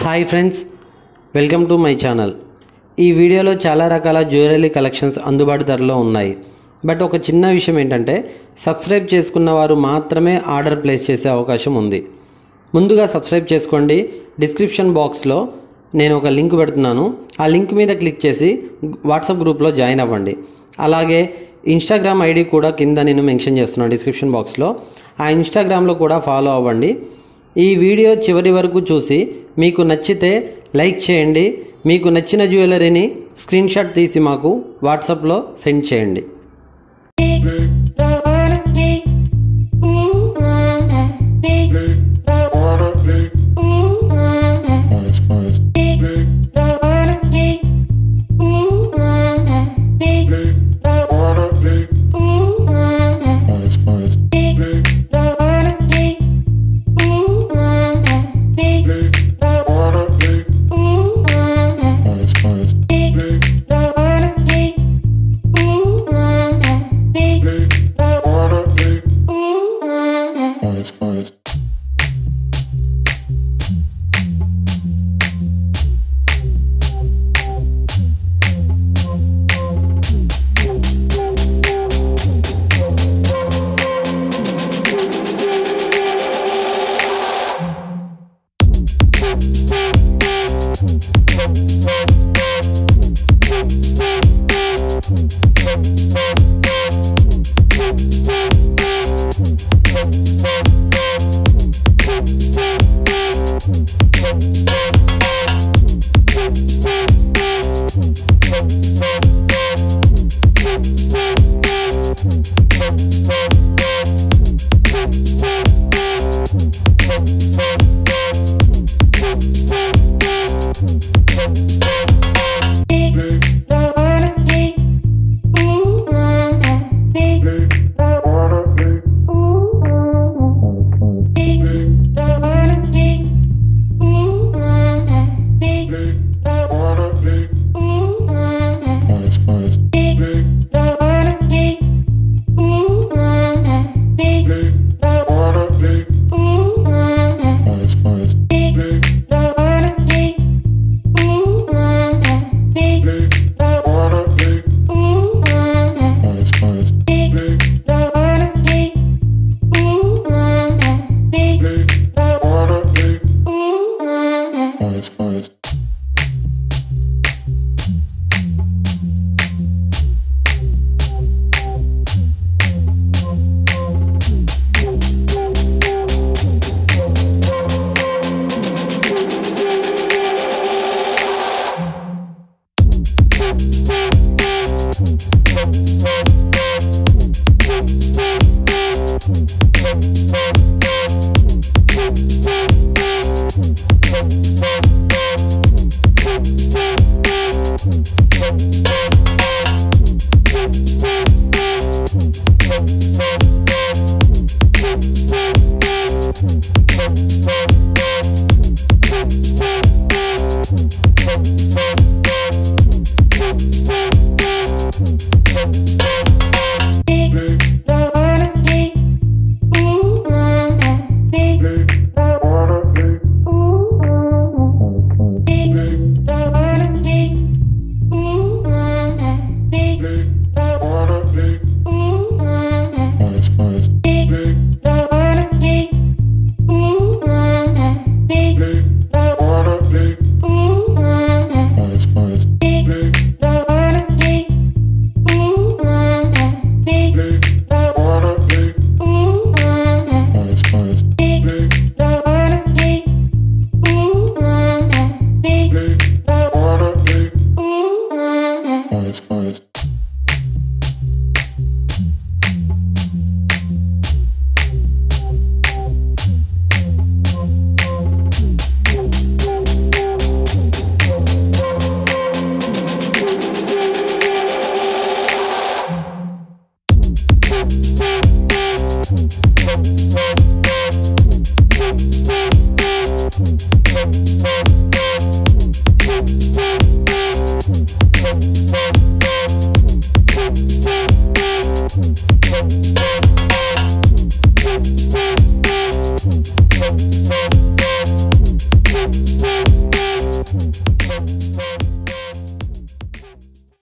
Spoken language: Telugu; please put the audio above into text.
Hi friends, welcome to my channel. ఈ వీడియోలో చాలా రకాల జ్యువెలరీ కలెక్షన్స్ అందుబాటు ధరలో ఉన్నాయి. బట్ ఒక చిన్న విషయం ఏంటంటే, సబ్స్క్రైబ్ చేసుకున్న వారు మాత్రమే ఆర్డర్ ప్లేస్ చేసే అవకాశం ఉంది. ముందుగా సబ్స్క్రైబ్ చేసుకోండి. డిస్క్రిప్షన్ బాక్స్లో నేను ఒక లింక్ పెడుతున్నాను. ఆ లింక్ మీద క్లిక్ చేసి వాట్సాప్ గ్రూప్లో జాయిన్ అవ్వండి. అలాగే ఇన్స్టాగ్రామ్ ఐడి కూడా కింద నేను మెన్షన్ చేస్తున్నాను డిస్క్రిప్షన్ బాక్స్లో. ఆ ఇన్స్టాగ్రామ్లో కూడా ఫాలో అవ్వండి. ఈ వీడియో చివరి వరకు చూసి మీకు నచ్చితే లైక్ చేయండి. మీకు నచ్చిన జ్యువెలరీని స్క్రీన్ షాట్ తీసి మాకు వాట్సాప్లో సెండ్ చేయండి.